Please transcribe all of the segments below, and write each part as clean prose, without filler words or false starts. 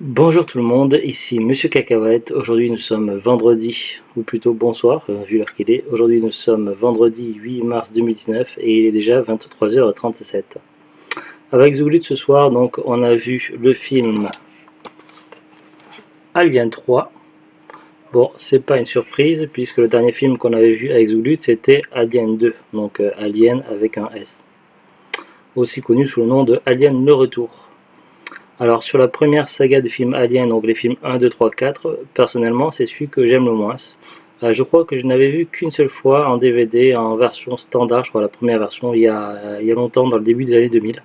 Bonjour tout le monde, ici Monsieur Cacahuète. Aujourd'hui nous sommes vendredi, ou plutôt bonsoir, vu l'heure qu'il est. Aujourd'hui nous sommes vendredi 8 mars 2019 et il est déjà 23h37. Avec Zoulut ce soir, donc on a vu le film Alien 3. Bon, c'est pas une surprise puisque le dernier film qu'on avait vu avec Zoulut c'était Alien 2, donc Alien avec un S, aussi connu sous le nom de Alien le Retour. Alors sur la première saga des films Alien, donc les films 1, 2, 3, 4, personnellement c'est celui que j'aime le moins. Je crois que je n'avais vu qu'une seule fois en DVD en version standard, je crois la première version il y a longtemps, dans le début des années 2000.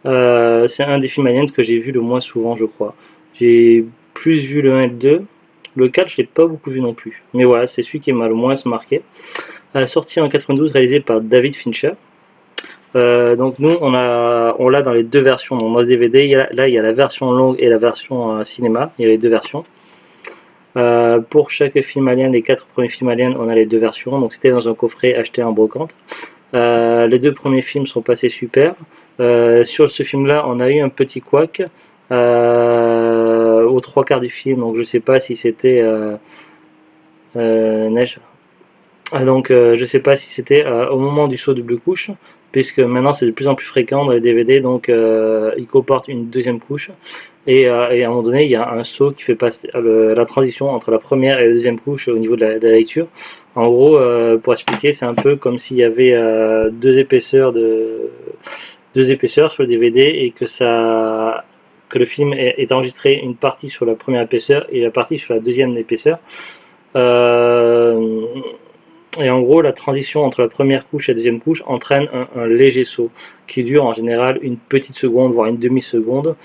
C'est un des films Aliens que j'ai vu le moins souvent, je crois. J'ai plus vu le 1 et le 2. Le 4 je l'ai pas beaucoup vu non plus. Mais voilà, c'est celui qui m'a le moins marqué. Sorti en 92, réalisé par David Fincher. Donc nous on l'a dans les deux versions. Donc dans ce DVD, il y a la version longue et la version cinéma. Il y a les deux versions. Pour chaque film Alien, les 4 premiers films Alien, on a les deux versions. Donc c'était dans un coffret acheté en brocante. Les deux premiers films sont passés super. Sur ce film-là, on a eu un petit couac aux trois quarts du film. Donc je sais pas si c'était neige. Donc je sais pas si c'était au moment du saut de bleu couche, puisque maintenant c'est de plus en plus fréquent dans les DVD, donc il comporte une deuxième couche, et à un moment donné il y a un saut qui fait passer la transition entre la première et la deuxième couche au niveau de la lecture. En gros, pour expliquer, c'est un peu comme s'il y avait deux épaisseurs sur le DVD et que le film est enregistré une partie sur la première épaisseur et la partie sur la deuxième épaisseur. Euh, et en gros, la transition entre la première couche et la deuxième couche entraîne un léger saut qui dure en général une petite seconde, voire une demi-seconde.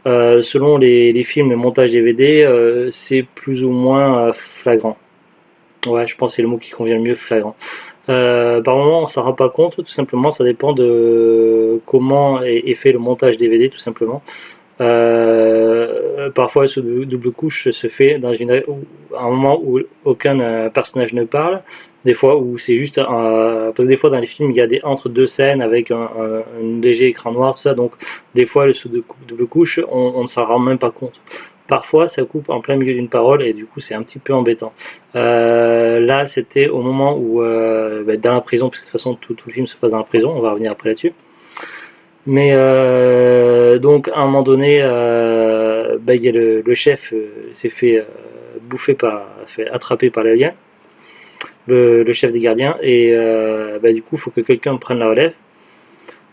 Selon les films, le montage DVD, c'est plus ou moins flagrant. Ouais, je pense que c'est le mot qui convient le mieux, flagrant. Par moment, on s'en rend pas compte, tout simplement, ça dépend de comment est fait le montage DVD, tout simplement. Parfois, ce double couche se fait à un moment où aucun personnage ne parle. Des fois où c'est juste parce que des fois dans les films il y a des entre deux scènes avec un léger écran noir, tout ça. Donc des fois le sous double couche, on ne s'en rend même pas compte. Parfois ça coupe en plein milieu d'une parole et du coup c'est un petit peu embêtant. Là c'était au moment où dans la prison, parce que de toute façon tout le film se passe dans la prison, on va revenir après là-dessus. Mais donc à un moment donné, il y a le chef s'est fait fait attraper par l'alien, le chef des gardiens, et du coup il faut que quelqu'un prenne la relève.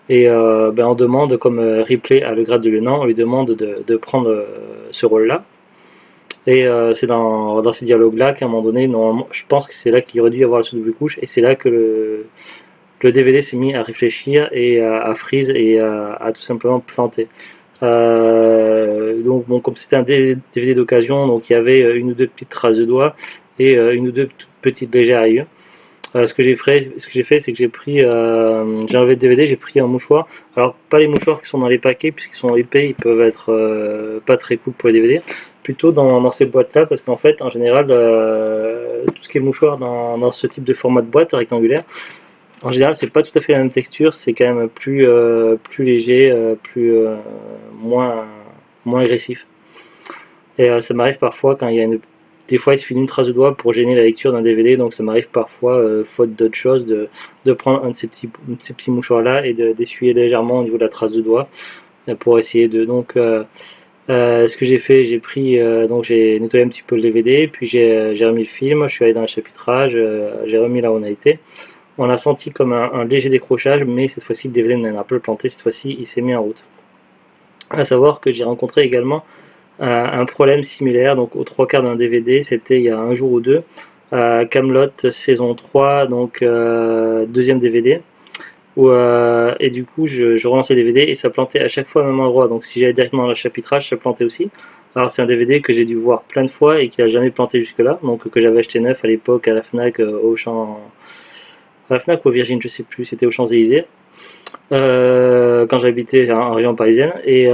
Et on demande, comme Ripley a le grade de lieutenant, on lui demande de prendre ce rôle-là. Et c'est dans ces dialogues-là qu'à un moment donné, normalement, je pense que c'est là qu'il aurait dû y avoir le sous-double couche, et c'est là que le DVD s'est mis à réfléchir et à freeze et à tout simplement planter. Donc bon, comme c'était un DVD d'occasion, donc il y avait une ou deux petites traces de doigts et une ou deux petites légères rayures. Ce que j'ai fait, c'est que j'ai enlevé le DVD, j'ai pris un mouchoir. Alors pas les mouchoirs qui sont dans les paquets, puisqu'ils sont épais, ils peuvent être pas très cool pour les DVD. Plutôt dans ces boîtes-là, parce qu'en fait, en général, tout ce qui est mouchoir dans ce type de format de boîte rectangulaire, en général, c'est pas tout à fait la même texture, c'est quand même plus léger, moins agressif. Et ça m'arrive parfois quand il y a des fois il suffit d'une trace de doigt pour gêner la lecture d'un DVD, donc ça m'arrive parfois, faute d'autre chose, de prendre un de ces petits mouchoirs là et d'essuyer légèrement au niveau de la trace de doigt pour essayer de ce que j'ai fait, donc j'ai nettoyé un petit peu le DVD, puis j'ai remis le film, je suis allé dans le chapitrage, j'ai remis là où on a été. On a senti comme un léger décrochage, mais cette fois-ci le DVD n'a pas planté, cette fois-ci il s'est mis en route. À savoir que j'ai rencontré également un problème similaire, donc aux trois quarts d'un DVD, c'était il y a un jour ou deux, Camelot saison 3, donc deuxième DVD, et du coup je relançais le DVD et ça plantait à chaque fois au même endroit, donc si j'allais directement dans le chapitrage, ça plantait aussi. Alors c'est un DVD que j'ai dû voir plein de fois et qui n'a jamais planté jusque là, donc que j'avais acheté neuf à l'époque à la FNAC, au champ à la FNAC ou à Virgin, je sais plus, c'était aux Champs-Élysées, quand j'habitais en région parisienne. Et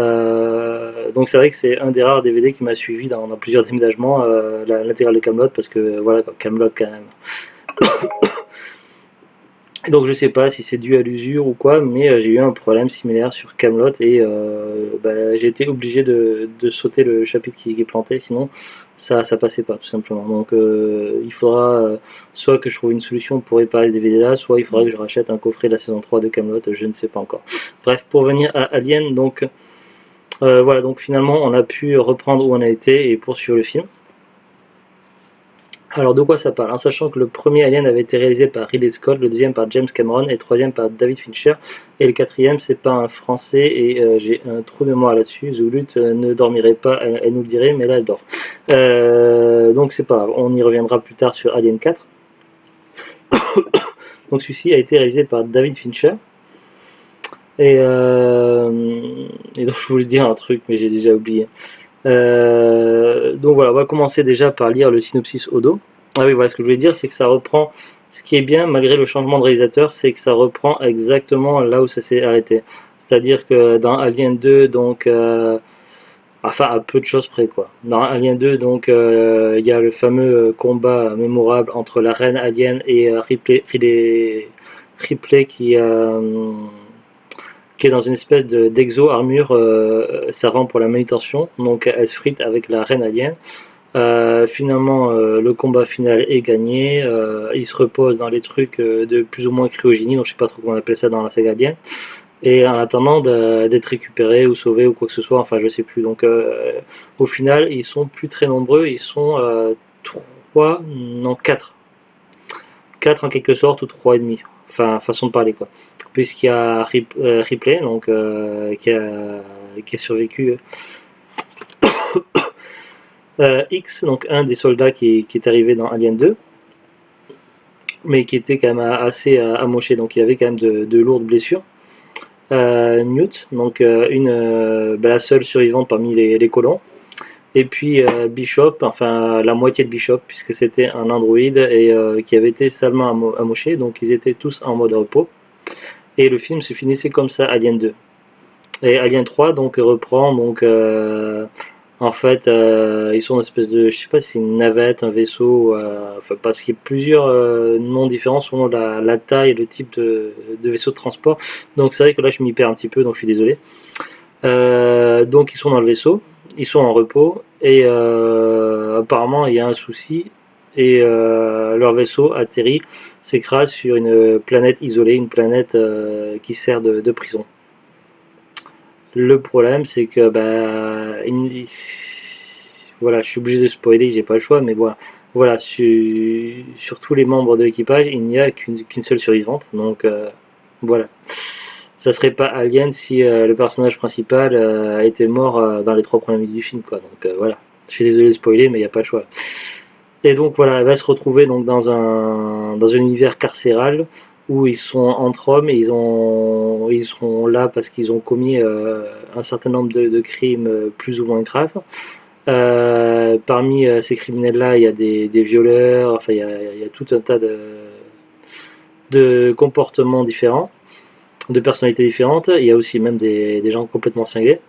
donc c'est vrai que c'est un des rares DVD qui m'a suivi dans plusieurs déménagements, l'intégrale de Camelot, parce que voilà, Camelot quand même. Et donc je sais pas si c'est dû à l'usure ou quoi, mais j'ai eu un problème similaire sur Camelot et bah, j'ai été obligé de sauter le chapitre qui est planté, sinon ça passait pas tout simplement. Donc il faudra soit que je trouve une solution pour réparer ce DVD là, soit il faudra que je rachète un coffret de la saison 3 de Camelot, je ne sais pas encore. Bref, pour venir à Alien, donc voilà, donc finalement on a pu reprendre où on a été et poursuivre le film. Alors de quoi ça parle? En sachant que le premier Alien avait été réalisé par Ridley Scott, le deuxième par James Cameron et le troisième par David Fincher, et le quatrième c'est pas un français et j'ai un trou de mémoire là-dessus. Zulut ne dormirait pas, elle nous le dirait, mais là elle dort. Donc c'est pas grave, on y reviendra plus tard sur Alien 4. Donc celui-ci a été réalisé par David Fincher. Et, et donc je voulais dire un truc mais j'ai déjà oublié. Donc voilà, on va commencer déjà par lire le synopsis au dos. Ah oui, voilà, ce que je voulais dire, c'est que ça reprend. Ce qui est bien, malgré le changement de réalisateur, c'est que ça reprend exactement là où ça s'est arrêté. C'est-à-dire que dans Alien 2, donc, enfin, à peu de choses près, quoi. Dans Alien 2, donc, il y a le fameux combat mémorable entre la reine Alien et Ripley qui est dans une espèce d'exo armure servant pour la manutention. Donc elle se frite avec la reine alien. Finalement, le combat final est gagné. Il se repose dans les trucs de plus ou moins cryogénie, donc je sais pas trop comment on appelle ça dans la saga Alien. Et en attendant d'être récupérés ou sauvés ou quoi que ce soit, enfin je sais plus. Donc au final, ils sont plus très nombreux. Ils sont 3, non 4. 4 en quelque sorte ou 3 et demi. Enfin façon de parler quoi. Puisqu'il y a Ripley donc qui a survécu. X, donc un des soldats qui est arrivé dans Alien 2, mais qui était quand même assez amoché, donc il avait quand même de lourdes blessures. Newt, donc la seule survivante parmi les colons. Et puis Bishop, enfin la moitié de Bishop, puisque c'était un androïde et qui avait été salement amoché, donc ils étaient tous en mode repos. Et le film se finissait comme ça, Alien 2. Et Alien 3 donc reprend donc en fait ils sont une espèce de, je sais pas si c'est une navette, un vaisseau, enfin parce qu'il y a plusieurs noms différents selon la taille et le type de vaisseau de transport. Donc c'est vrai que là je m'y perds un petit peu, donc je suis désolé. Donc ils sont dans le vaisseau, ils sont en repos et apparemment il y a un souci et leur vaisseau atterrit, s'écrase sur une planète isolée, une planète qui sert de prison. Le problème, c'est que voilà, je suis obligé de spoiler, j'ai pas le choix, mais voilà, sur tous les membres de l'équipage, il n'y a qu'une seule survivante, donc voilà. Ça serait pas Alien si le personnage principal était mort dans les 3 premières minutes du film, quoi. Donc voilà, je suis désolé de spoiler, mais il n'y a pas le choix. Et donc voilà, elle va se retrouver donc dans un univers carcéral où ils sont entre hommes et ils seront là parce qu'ils ont commis un certain nombre de crimes plus ou moins graves. Parmi ces criminels-là, il y a des violeurs, enfin il y a tout un tas de comportements différents, de personnalités différentes. Il y a aussi même des gens complètement cinglés.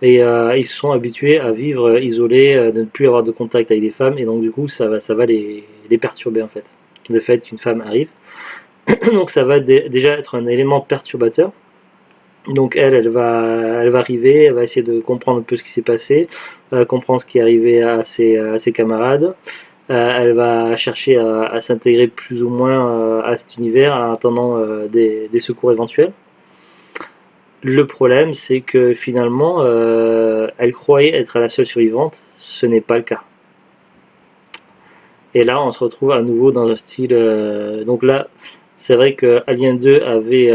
Et ils se sont habitués à vivre isolés, de ne plus avoir de contact avec des femmes, et donc du coup ça va les perturber en fait. Le fait qu'une femme arrive. Donc ça va déjà être un élément perturbateur. Donc elle va arriver, elle va essayer de comprendre un peu ce qui s'est passé, comprendre ce qui est arrivé à ses camarades. Elle va chercher à s'intégrer plus ou moins à cet univers en attendant des secours éventuels. Le problème, c'est que finalement, elle croyait être la seule survivante, ce n'est pas le cas. Et là, on se retrouve à nouveau dans un style. Donc là, c'est vrai que Alien 2 avait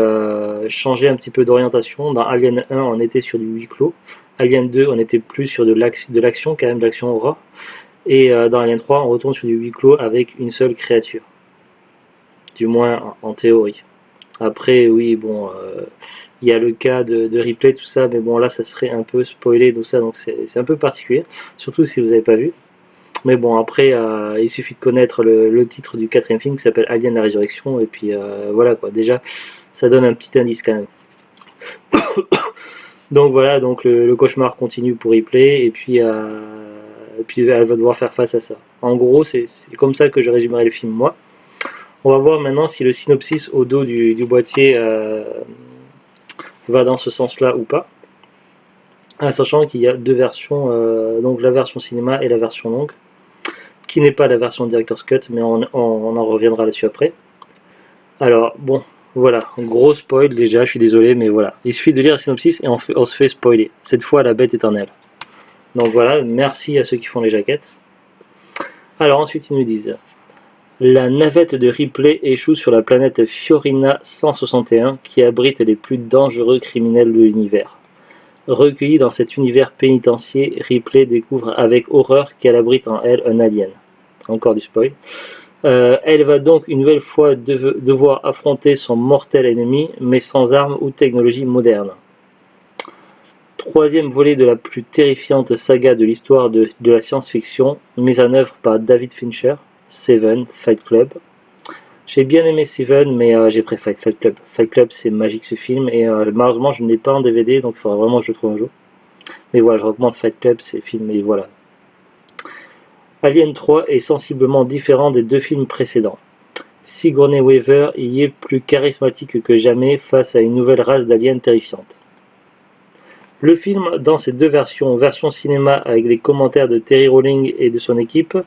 changé un petit peu d'orientation. Dans Alien 1, on était sur du huis clos. Alien 2, on était plus sur de l'action, quand même, de l'action horreur. Et dans Alien 3, on retourne sur du huis clos avec une seule créature. Du moins en théorie. Après, oui, bon, il y a le cas de Ripley, tout ça, mais bon, là, ça serait un peu spoilé, tout ça, donc c'est un peu particulier, surtout si vous n'avez pas vu. Mais bon, après, il suffit de connaître le titre du quatrième film qui s'appelle Alien la Résurrection, et puis voilà quoi, déjà, ça donne un petit indice quand même. Donc voilà, donc le cauchemar continue pour Ripley, et puis elle va devoir faire face à ça. En gros, c'est comme ça que je résumerai le film, moi. On va voir maintenant si le synopsis au dos du boîtier va dans ce sens-là ou pas. Sachant qu'il y a deux versions, donc la version cinéma et la version longue, qui n'est pas la version Director's Cut, mais on en reviendra là-dessus après. Alors, bon, voilà, gros spoil déjà, je suis désolé, mais voilà. Il suffit de lire le synopsis et on se fait spoiler. Cette fois, la bête éternelle. Donc voilà, merci à ceux qui font les jaquettes. Alors ensuite, ils nous disent: la navette de Ripley échoue sur la planète Fiorina 161, qui abrite les plus dangereux criminels de l'univers. Recueillie dans cet univers pénitentiaire, Ripley découvre avec horreur qu'elle abrite en elle un alien. Encore du spoil. Elle va donc une nouvelle fois devoir affronter son mortel ennemi, mais sans armes ou technologie moderne. Troisième volet de la plus terrifiante saga de l'histoire de la science-fiction, mise en œuvre par David Fincher, Seven, Fight Club. J'ai bien aimé Seven, mais j'ai préféré Fight Club. Fight Club, c'est magique ce film, et malheureusement, je ne l'ai pas en DVD, donc il faudra vraiment que je le trouve un jour. Mais voilà, je recommande Fight Club, c'est film, et voilà. Alien 3 est sensiblement différent des deux films précédents. Sigourney Weaver y est plus charismatique que jamais face à une nouvelle race d'aliens terrifiante. Le film, dans ses deux versions, version cinéma avec les commentaires de Terry Rowling et de son équipe,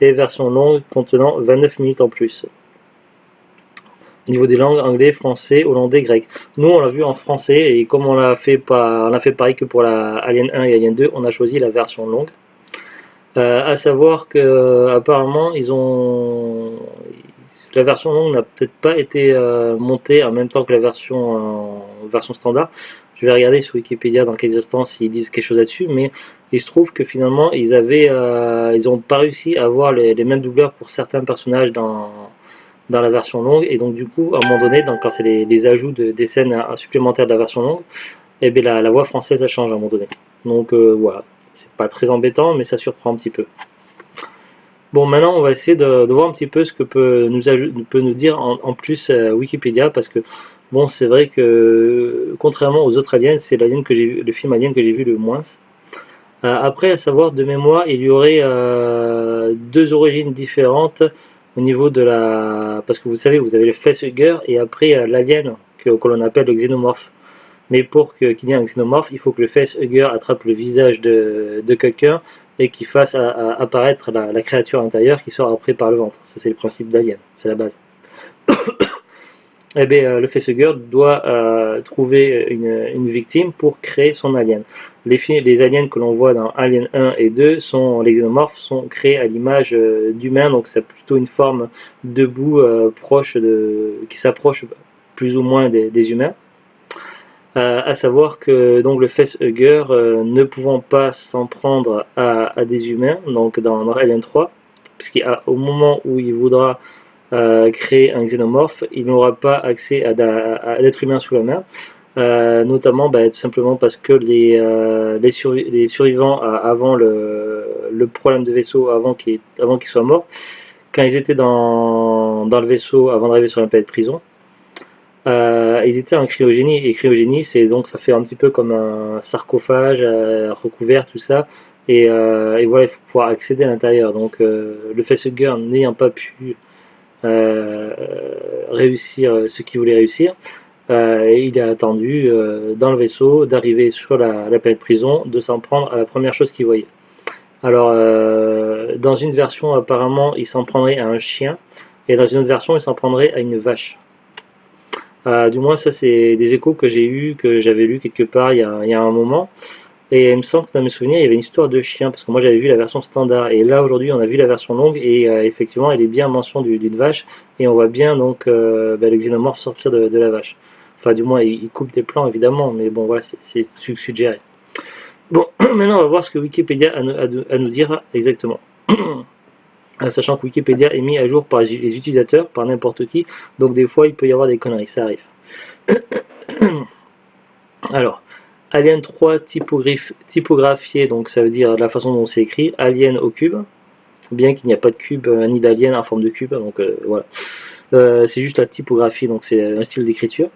et version longue contenant 29 minutes en plus. Au niveau des langues, anglais, français, hollandais, grec. Nous, on l'a vu en français, et comme on a fait pareil que pour la Alien 1 et Alien 2, on a choisi la version longue. À savoir que apparemment la version longue n'a peut-être pas été montée en même temps que la version standard. Je vais regarder sur Wikipédia dans quelques instants s'ils disent quelque chose là-dessus, mais il se trouve que finalement ils ont pas réussi à avoir les mêmes doubleurs pour certains personnages dans la version longue, et donc du coup à un moment donné, quand c'est les ajouts des scènes supplémentaires de la version longue, et bien la voix française elle change à un moment donné. Donc voilà, c'est pas très embêtant, mais ça surprend un petit peu. Bon, maintenant on va essayer de voir un petit peu ce que peut nous dire en plus Wikipédia, parce que bon, c'est vrai que contrairement aux autres aliens, c'est le film Alien que j'ai vu le moins. Après, à savoir de mémoire, il y aurait deux origines différentes au niveau de parce que vous savez, vous avez le facehugger et après l'alien que l'on appelle le xénomorphe. Mais pour qu'il y ait un xénomorphe, il faut que le facehugger attrape le visage de quelqu'un et qu'il fasse apparaître la créature intérieure qui sort après par le ventre. Ça, c'est le principe d'Alien, c'est la base. Eh bien, le facehugger doit trouver une victime pour créer son alien. Les aliens que l'on voit dans Alien 1 et 2, les xénomorphes, sont créés à l'image d'humains, donc c'est plutôt une forme debout, qui s'approche plus ou moins des humains. À savoir que donc le facehugger, ne pouvant pas s'en prendre à des humains, donc dans Alien 3, puisqu'au moment où il voudra créer un xénomorphe, il n'aura pas accès à l'être humain sous la main, notamment tout simplement parce que les survivants avant le problème de vaisseau, avant qu'ils soient morts, quand ils étaient dans le vaisseau, avant d'arriver sur la planète prison, ils étaient en cryogénie, et cryogénie, ça fait un petit peu comme un sarcophage recouvert, tout ça, et voilà, il faut pouvoir accéder à l'intérieur. Donc le facehugger n'ayant pas pu réussir ce qu'il voulait réussir, il a attendu dans le vaisseau d'arriver sur la planète prison, de s'en prendre à la première chose qu'il voyait. Alors dans une version, apparemment il s'en prendrait à un chien, et dans une autre version il s'en prendrait à une vache. Du moins, ça c'est des échos que j'avais lu quelque part il y a un moment, et il me semble que dans mes souvenirs il y avait une histoire de chien, parce que moi j'avais vu la version standard, et là aujourd'hui on a vu la version longue, et effectivement il est bien mention d'une vache, et on voit bien donc le xénomorphe sortir de la vache. Enfin, du moins il coupe des plans évidemment, mais bon voilà, c'est suggéré. Bon, maintenant on va voir ce que Wikipédia a à nous dire exactement. Sachant que Wikipédia est mis à jour par les utilisateurs, par n'importe qui, donc des fois il peut y avoir des conneries, ça arrive. Alors, Alien 3 typographié, donc ça veut dire la façon dont c'est écrit, Alien au cube, bien qu'il n'y a pas de cube ni d'alien en forme de cube, donc voilà. C'est juste la typographie, donc c'est un style d'écriture.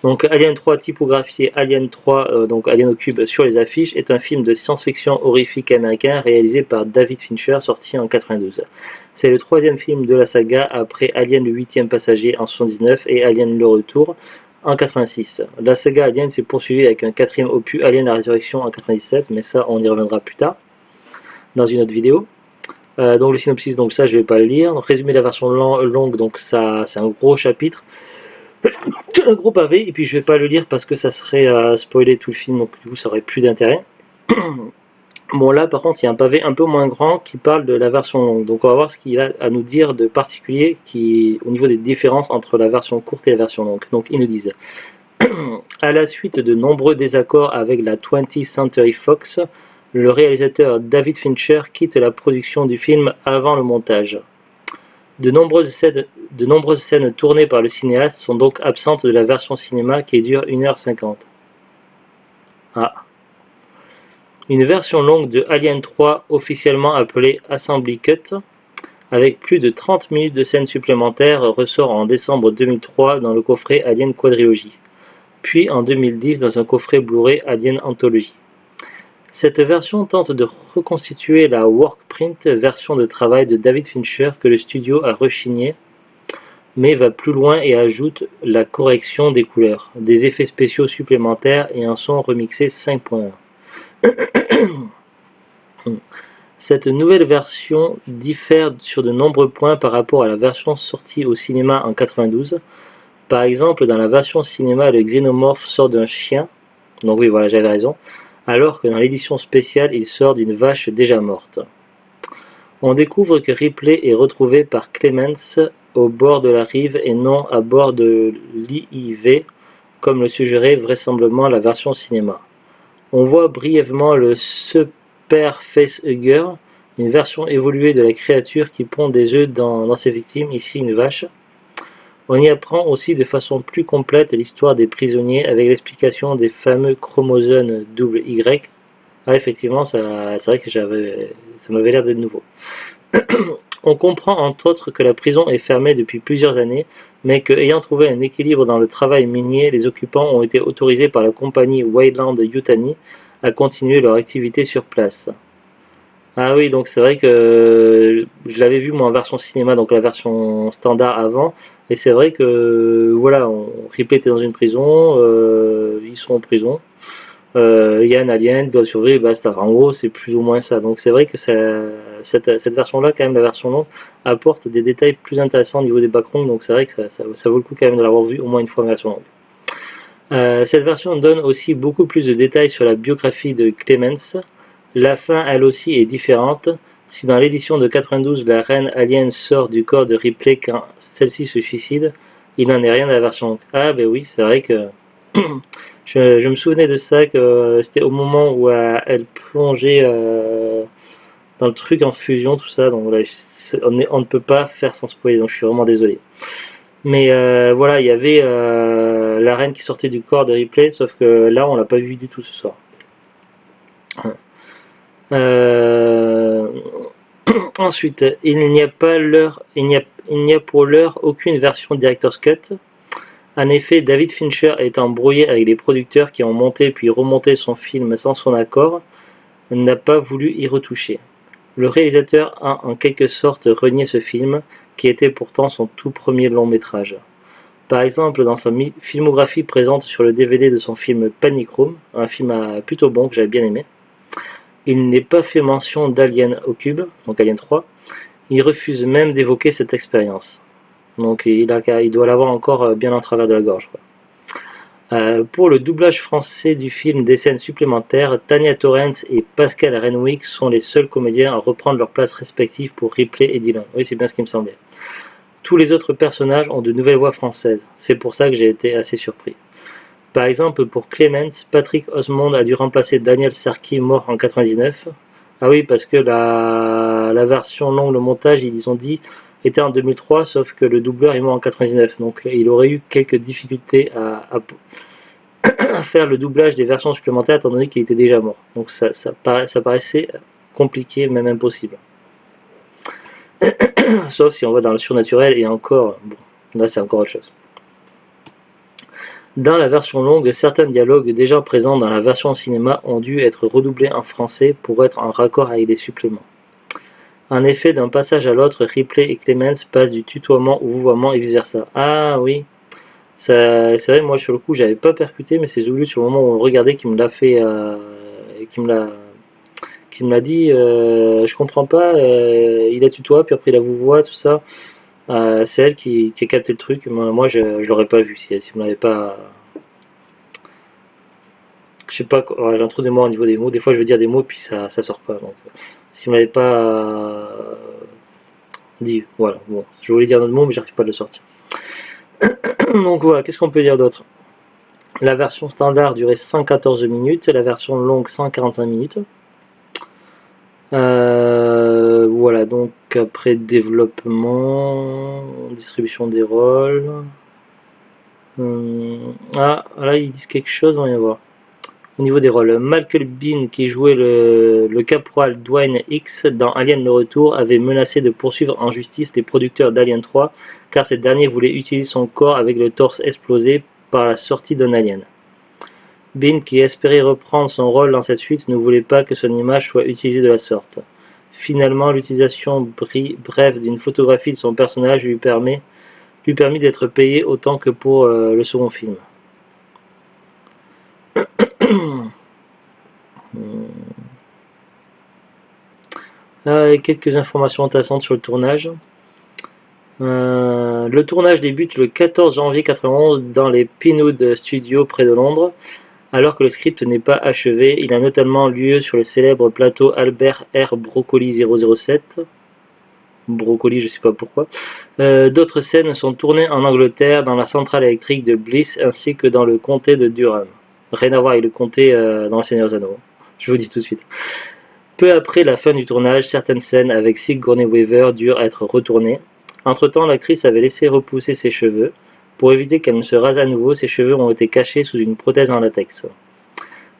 Donc Alien 3 typographié Alien 3, donc Alien au cube sur les affiches, est un film de science-fiction horrifique américain réalisé par David Fincher, sorti en 92. C'est le troisième film de la saga après Alien le 8e passager en 79 et Alien le retour en 86. La saga Alien s'est poursuivie avec un quatrième opus, Alien la résurrection en 97, mais ça on y reviendra plus tard dans une autre vidéo. Donc le synopsis, donc ça je vais pas le lire. Donc, résumé de la version longue, donc ça c'est un gros chapitre, un gros pavé, et puis je vais pas le lire parce que ça serait spoiler tout le film, donc du coup ça aurait plus d'intérêt. Bon là par contre il y a un pavé un peu moins grand qui parle de la version longue, donc on va voir ce qu'il a à nous dire de particulier au niveau des différences entre la version courte et la version longue. Donc ils nous disent: à la suite de nombreux désaccords avec la 20th Century Fox, le réalisateur David Fincher quitte la production du film avant le montage. De nombreuses scènes tournées par le cinéaste sont donc absentes de la version cinéma qui dure 1h50. Ah. Une version longue de Alien 3, officiellement appelée Assembly Cut, avec plus de 30 minutes de scènes supplémentaires, ressort en décembre 2003 dans le coffret Alien Quadrilogy, puis en 2010 dans un coffret Blu-ray Alien Anthology. Cette version tente de reconstituer la workprint, version de travail de David Fincher que le studio a rechigné, mais va plus loin et ajoute la correction des couleurs, des effets spéciaux supplémentaires et un son remixé 5.1. Cette nouvelle version diffère sur de nombreux points par rapport à la version sortie au cinéma en 92. Par exemple, dans la version cinéma, le xénomorphe sort d'un chien, donc oui voilà j'avais raison, alors que dans l'édition spéciale, il sort d'une vache déjà morte. On découvre que Ripley est retrouvée par Clemens au bord de la rive et non à bord de l'IIV, comme le suggérait vraisemblablement la version cinéma. On voit brièvement le Superfacehugger, une version évoluée de la créature qui pond des œufs dans ses victimes, ici une vache. On y apprend aussi de façon plus complète l'histoire des prisonniers avec l'explication des fameux chromosomes Y. Ah effectivement, c'est vrai que ça m'avait l'air d'être nouveau. On comprend entre autres que la prison est fermée depuis plusieurs années, mais que, ayant trouvé un équilibre dans le travail minier, les occupants ont été autorisés par la compagnie Wayland Yutani à continuer leur activité sur place. Ah oui, donc c'est vrai que je l'avais vu moi en version cinéma, donc la version standard avant, et c'est vrai que voilà, Ripley était dans une prison, ils sont en prison, il y a un alien, il doit survivre, basta. En gros, c'est plus ou moins ça. Donc c'est vrai que cette version-là, quand même, la version longue, apporte des détails plus intéressants au niveau des backgrounds, donc c'est vrai que ça vaut le coup quand même de l'avoir vu au moins une fois en version longue. Cette version donne aussi beaucoup plus de détails sur la biographie de Clemens. La fin, elle aussi, est différente. Si dans l'édition de 92, la reine alien sort du corps de Ripley quand celle-ci se suicide, il n'en est rien de la version longue. Ah ben oui, c'est vrai que je me souvenais de ça, que c'était au moment où elle plongeait dans le truc en fusion, tout ça. Donc voilà, on ne peut pas faire sans spoiler, donc je suis vraiment désolé. Mais voilà, il y avait la reine qui sortait du corps de Ripley, sauf que là, on l'a pas vu du tout ce soir. Ensuite, il n'y a pour l'heure aucune version Director's Cut. En effet, David Fincher est embrouillé avec les producteurs qui ont monté puis remonté son film sans son accord, n'a pas voulu y retoucher. Le réalisateur a en quelque sorte renié ce film, qui était pourtant son tout premier long métrage. Par exemple, dans sa filmographie présente sur le DVD de son film Panic Room, un film plutôt bon que j'avais bien aimé, il n'est pas fait mention d'Alien au cube, donc Alien 3, il refuse même d'évoquer cette expérience. Donc il doit l'avoir encore bien en travers de la gorge. Pour le doublage français du film, des scènes supplémentaires, Tania Torrance et Pascal Renwick sont les seuls comédiens à reprendre leurs places respectives pour Ripley et Dylan. Oui, c'est bien ce qui me semblait. Tous les autres personnages ont de nouvelles voix françaises, c'est pour ça que j'ai été assez surpris. Par exemple, pour Clemens, Patrick Osmond a dû remplacer Daniel Sarky, mort en 99. Ah oui, parce que la version longue, le montage, ils ont dit, était en 2003, sauf que le doubleur est mort en 99. Donc il aurait eu quelques difficultés à faire le doublage des versions supplémentaires, étant donné qu'il était déjà mort. Donc ça paraissait compliqué, même impossible. Sauf si on va dans le surnaturel, et encore, bon, là c'est encore autre chose. Dans la version longue, certains dialogues déjà présents dans la version cinéma ont dû être redoublés en français pour être en raccord avec les suppléments. En effet, d'un passage à l'autre, Ripley et Clemens passent du tutoiement au vouvoiement et vice-versa. Ah oui, c'est vrai, moi sur le coup, j'avais pas percuté, mais c'est Zulu sur le moment où on le regardait qui me l'a fait, qui me l'a dit. Je comprends pas. Il a tutoie, puis après il a vouvoie, tout ça. C'est elle qui a capté le truc. Moi je l'aurais pas vu si me l'avait pas. Je sais pas, j'ai un trou de mémoire au niveau des mots. Des fois, je veux dire des mots, puis ça sort pas. Donc, s'il m'avait pas dit, voilà. Bon, je voulais dire un autre mot, mais j'arrive pas à le sortir. Donc voilà, qu'est-ce qu'on peut dire d'autre? La version standard durait 114 minutes, la version longue 145 minutes. Voilà, donc après développement, distribution des rôles. Ah, là ils disent quelque chose, on va y voir. Au niveau des rôles, Malcolm Bean, qui jouait le caporal Dwayne X dans Alien le Retour, avait menacé de poursuivre en justice les producteurs d'Alien 3, car ces derniers voulaient utiliser son corps avec le torse explosé par la sortie d'un alien. Bean, qui espérait reprendre son rôle dans cette suite, ne voulait pas que son image soit utilisée de la sorte. Finalement, l'utilisation brève d'une photographie de son personnage lui permit d'être payé autant que pour le second film. Quelques informations intéressantes sur le tournage. Le tournage débute le 14 janvier 1991 dans les Pinewood Studios près de Londres. Alors que le script n'est pas achevé, il a notamment lieu sur le célèbre plateau Albert R. Broccoli 007. Brocoli, je sais pas pourquoi. D'autres scènes sont tournées en Angleterre, dans la centrale électrique de Bliss, ainsi que dans le comté de Durham. Rien à voir avec le comté dans le Seigneur des Anneaux. Je vous dis tout de suite. Peu après la fin du tournage, certaines scènes avec Sigourney Weaver durent être retournées. Entre-temps, l'actrice avait laissé repousser ses cheveux. Pour éviter qu'elle ne se rase à nouveau, ses cheveux ont été cachés sous une prothèse en latex.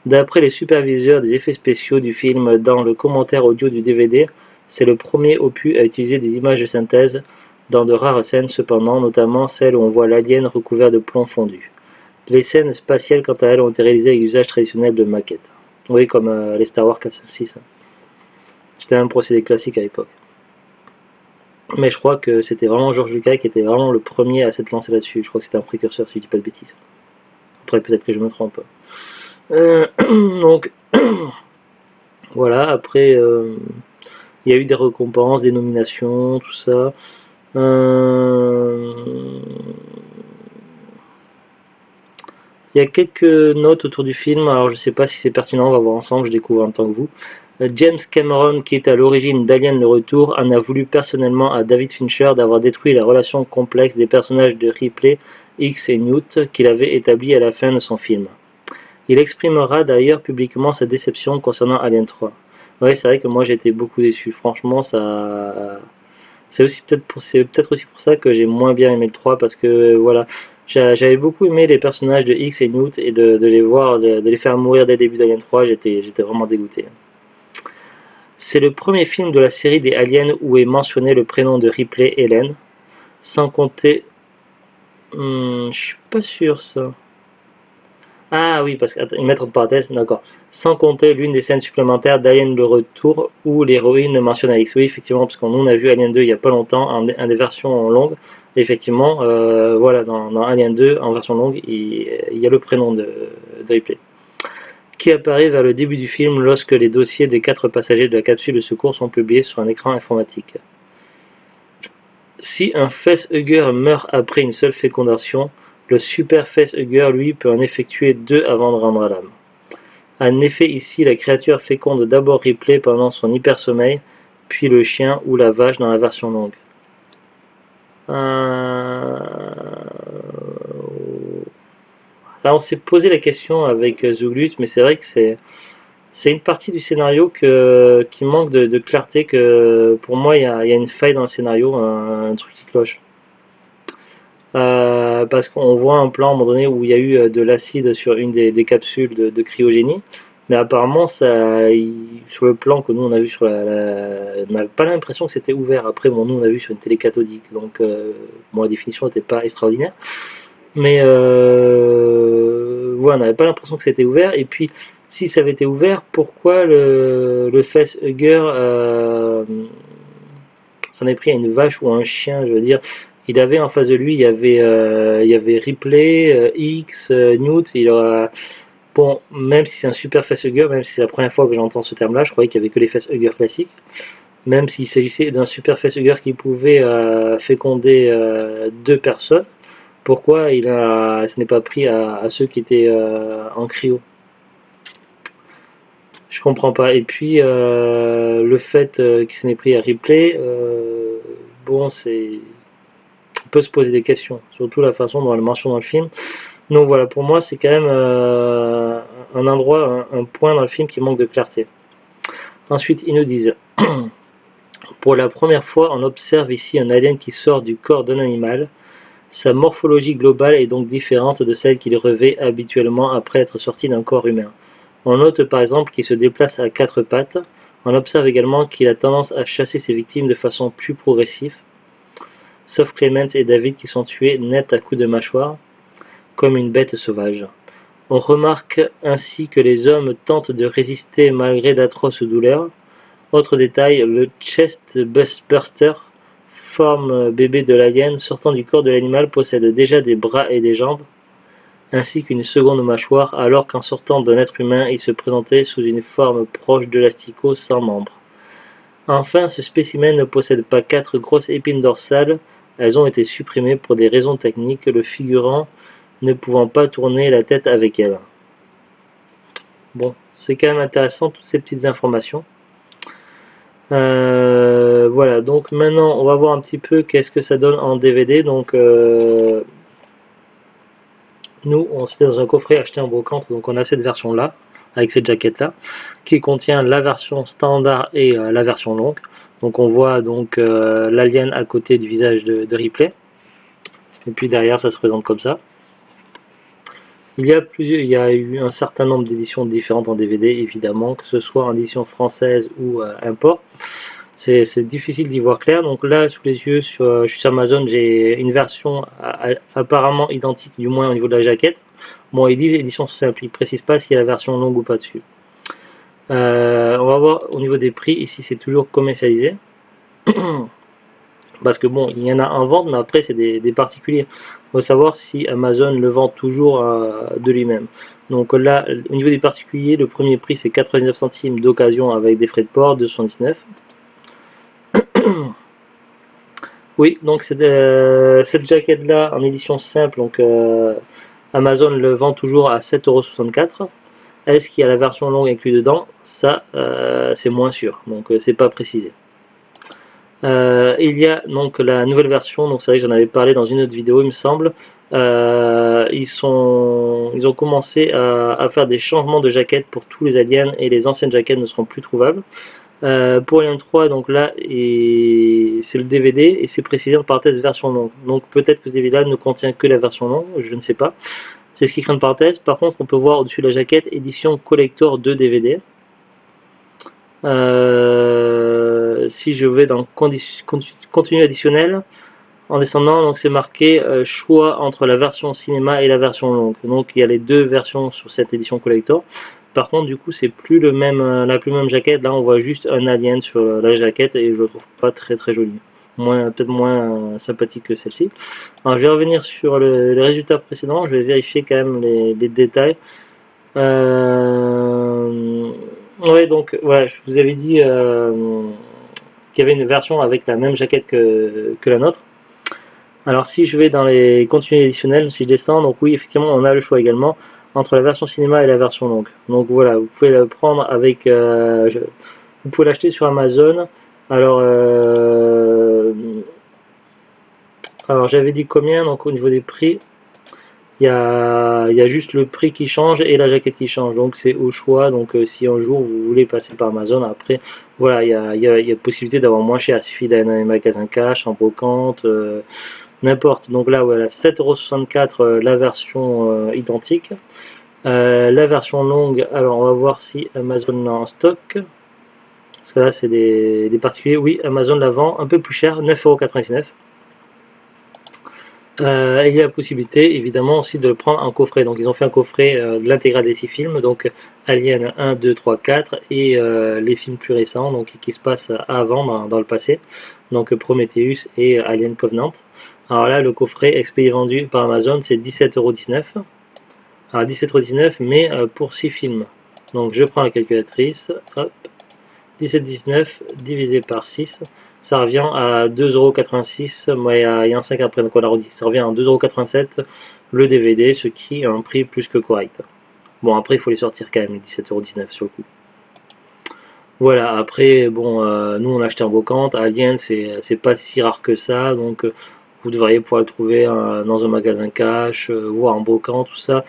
D'après les superviseurs des effets spéciaux du film dans le commentaire audio du DVD, c'est le premier opus à utiliser des images de synthèse dans de rares scènes cependant, notamment celles où on voit l'alien recouvert de plomb fondu. Les scènes spatiales quant à elles ont été réalisées avec l'usage traditionnel de maquettes. Oui, comme les Star Wars 4-6. C'était un procédé classique à l'époque. Mais je crois que c'était vraiment George Lucas qui était vraiment le premier à s'être lancé là-dessus. Je crois que c'était un précurseur, si je dis pas de bêtises. Après, peut-être que je me trompe. Donc, voilà, après, il y a eu des récompenses, des nominations, tout ça. Il y a quelques notes autour du film, alors je sais pas si c'est pertinent, on va voir ensemble, je découvre en même temps que vous. James Cameron, qui est à l'origine d'Alien le Retour, en a voulu personnellement à David Fincher d'avoir détruit la relation complexe des personnages de Ripley, X et Newt qu'il avait établie à la fin de son film. Il exprimera d'ailleurs publiquement sa déception concernant Alien 3. Ouais, c'est vrai que moi j'ai été beaucoup déçu, franchement c'est peut-être aussi pour ça que j'ai moins bien aimé le 3 parce que voilà, j'avais beaucoup aimé les personnages de X et Newt et de les voir, de les faire mourir dès le début d'Alien 3, j'étais vraiment dégoûté. C'est le premier film de la série des Aliens où est mentionné le prénom de Ripley, Helen, sans compter... je suis pas sûr ça. Ah oui, parce qu'ils mettent entre parenthèses, d'accord. Sans compter l'une des scènes supplémentaires d'Alien le Retour où l'héroïne mentionne X. Oui, effectivement, parce qu'on a vu Alien 2 il y a pas longtemps, en des versions longues. Effectivement, voilà, dans Alien 2, en version longue, il y a le prénom de Ripley, qui apparaît vers le début du film lorsque les dossiers des 4 passagers de la capsule de secours sont publiés sur un écran informatique. Si un facehugger meurt après une seule fécondation, le super facehugger, lui, peut en effectuer 2 avant de rendre l'âme. En effet, ici, la créature féconde d'abord Ripley pendant son hypersommeil, puis le chien ou la vache dans la version longue. Là, on s'est posé la question avec Zuglut, mais c'est vrai que c'est une partie du scénario qui manque de clarté, que pour moi, il y a une faille dans le scénario, un truc qui cloche. Parce qu'on voit un plan à un moment donné où il y a eu de l'acide sur une des capsules de cryogénie, mais apparemment sur le plan que nous on a vu sur on n'avait pas l'impression que c'était ouvert. Après bon, nous on a vu sur une télé cathodique, donc la définition n'était pas extraordinaire, Mais voilà, on n'avait pas l'impression que c'était ouvert. Et puis, si ça avait été ouvert, pourquoi le facehugger s'en est pris à une vache ou à un chien? Je veux dire, il avait en face de lui, il y avait Ripley, X, Newt. Bon, même si c'est un super facehugger, même si c'est la première fois que j'entends ce terme-là, je croyais qu'il n'y avait que les facehuggers classiques. Même s'il s'agissait d'un super facehugger qui pouvait féconder deux personnes, pourquoi ce n'est pas pris à ceux qui étaient en cryo? Je comprends pas. Et puis le fait qu'il s'en est pris à Ripley, bon, on peut se poser des questions, surtout la façon dont elle mentionne dans le film. Donc voilà, pour moi, c'est quand même un endroit, un point dans le film qui manque de clarté. Ensuite, ils nous disent, pour la première fois, on observe ici un alien qui sort du corps d'un animal. Sa morphologie globale est donc différente de celle qu'il revêt habituellement après être sorti d'un corps humain. On note par exemple qu'il se déplace à quatre pattes. On observe également qu'il a tendance à chasser ses victimes de façon plus progressive, sauf Clemens et David qui sont tués net à coups de mâchoire, comme une bête sauvage. On remarque ainsi que les hommes tentent de résister malgré d'atroces douleurs. Autre détail, le chest burster, forme bébé de l'alien sortant du corps de l'animal, possède déjà des bras et des jambes, ainsi qu'une seconde mâchoire, alors qu'en sortant d'un être humain, il se présentait sous une forme proche de l'asticot sans membres. Enfin, ce spécimen ne possède pas quatre grosses épines dorsales, elles ont été supprimées pour des raisons techniques, le figurant ne pouvant pas tourner la tête avec elles. Bon, c'est quand même intéressant toutes ces petites informations. Voilà, donc maintenant on va voir un petit peu qu'est-ce que ça donne en DVD. Donc nous on s'était dans un coffret acheté en brocante, donc on a cette version là avec cette jaquette là qui contient la version standard et la version longue. Donc on voit donc l'alien à côté du visage de Ripley, et puis derrière ça se présente comme ça. Il y a eu un certain nombre d'éditions différentes en DVD, évidemment, que ce soit en édition française ou import. C'est difficile d'y voir clair. Donc là, sous les yeux, sur Amazon, j'ai une version apparemment identique, du moins au niveau de la jaquette. Bon, ils disent édition simple, ils ne précisent pas s'il y a la version longue ou pas dessus. On va voir au niveau des prix. Ici, c'est toujours commercialisé. Parce que bon, il y en a en vente, mais après, c'est des particuliers. Il faut savoir si Amazon le vend toujours de lui-même. Donc là, au niveau des particuliers, le premier prix, c'est 99 centimes d'occasion avec des frais de port, 219. Oui, donc cette jaquette-là, en édition simple, donc Amazon le vend toujours à 7,64 €. Est-ce qu'il y a la version longue inclue dedans? Ça, c'est moins sûr, donc c'est pas précisé. Il y a donc la nouvelle version, donc c'est vrai que j'en avais parlé dans une autre vidéo, il me semble. Ils ont commencé à faire des changements de jaquettes pour tous les aliens et les anciennes jaquettes ne seront plus trouvables. Pour Alien 3, donc là, c'est le DVD et c'est précisé en parenthèse version longue. Donc peut-être que ce DVD-là ne contient que la version longue, je ne sais pas. C'est ce qui craint de parenthèse. Par contre, on peut voir au-dessus de la jaquette édition collector de DVD. Si je vais dans contenu additionnel, en descendant, donc c'est marqué choix entre la version cinéma et la version longue. Donc il y a les deux versions sur cette édition collector. Par contre, du coup, c'est plus la même jaquette. Là, on voit juste un alien sur la jaquette et je le trouve pas très très joli. Peut-être moins sympathique que celle-ci. Alors, je vais revenir sur le résultat précédent. Je vais vérifier quand même les détails. Ouais, donc voilà, je vous avais dit qu'il y avait une version avec la même jaquette que la nôtre. Alors si je vais dans les contenus additionnels, si je descends, donc oui, effectivement, on a le choix également entre la version cinéma et la version longue. Donc voilà, vous pouvez le prendre avec, vous pouvez l'acheter sur Amazon. Alors j'avais dit combien, donc au niveau des prix, il y a juste le prix qui change et la jaquette qui change, donc c'est au choix. Donc si un jour vous voulez passer par Amazon, après voilà, il y a possibilité d'avoir moins cher, il suffit d'aller dans les magasins cash, en brocante, n'importe. Donc là voilà, 7,64 € la version identique. La version longue, alors on va voir si Amazon l'a en stock, parce que là c'est des particuliers. Oui, Amazon la vend un peu plus cher, 9,99 €. Il y a la possibilité évidemment aussi de le prendre en coffret. Donc ils ont fait un coffret de l'intégrale des 6 films, donc Alien 1, 2, 3, 4 et les films plus récents, donc qui se passent avant dans le passé, donc Prometheus et Alien Covenant. Alors là, le coffret expédié vendu par Amazon, c'est 17,19 €. Alors 17,19 € mais pour 6 films. Donc je prends la calculatrice, hop, 17,19 divisé par 6, ça revient à 2,86 €, mais il y a un 5 après, donc on arrondit. Ça revient à 2,87 € le DVD, ce qui est un prix plus que correct. Bon, après, il faut les sortir quand même, les 17,19 € sur le coup. Voilà, après, bon, nous on l'a acheté en brocante. Alien, c'est pas si rare que ça, donc vous devriez pouvoir le trouver dans un magasin cash, voire en brocante, tout ça,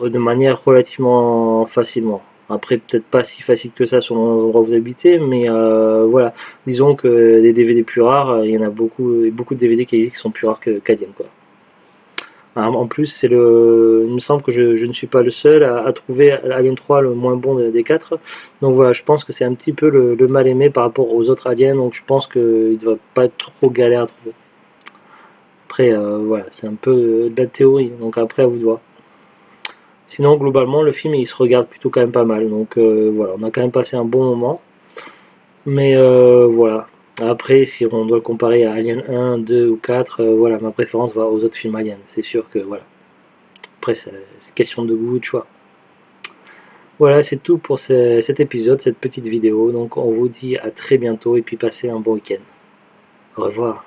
de manière relativement facilement. Après, peut-être pas si facile que ça selon les endroits où vous habitez, mais voilà. Disons que les DVD plus rares, il y en a beaucoup, beaucoup de DVD qui existent qui sont plus rares qu'Alien, quoi. En plus, il me semble que je ne suis pas le seul à trouver Alien 3 le moins bon des 4. Donc voilà, je pense que c'est un petit peu le mal aimé par rapport aux autres aliens, donc je pense qu'il ne doit pas être trop galère à trouver. Après, voilà, c'est un peu de la théorie, donc après à vous de voir. Sinon, globalement, le film il se regarde plutôt quand même pas mal. Donc voilà, on a quand même passé un bon moment. Mais voilà. Après, si on doit le comparer à Alien 1, 2 ou 4, voilà, ma préférence va aux autres films Alien. C'est sûr que voilà. Après, c'est question de goût, de choix. Voilà, c'est tout pour cet épisode, cette petite vidéo. Donc on vous dit à très bientôt et puis passez un bon week-end. Au revoir.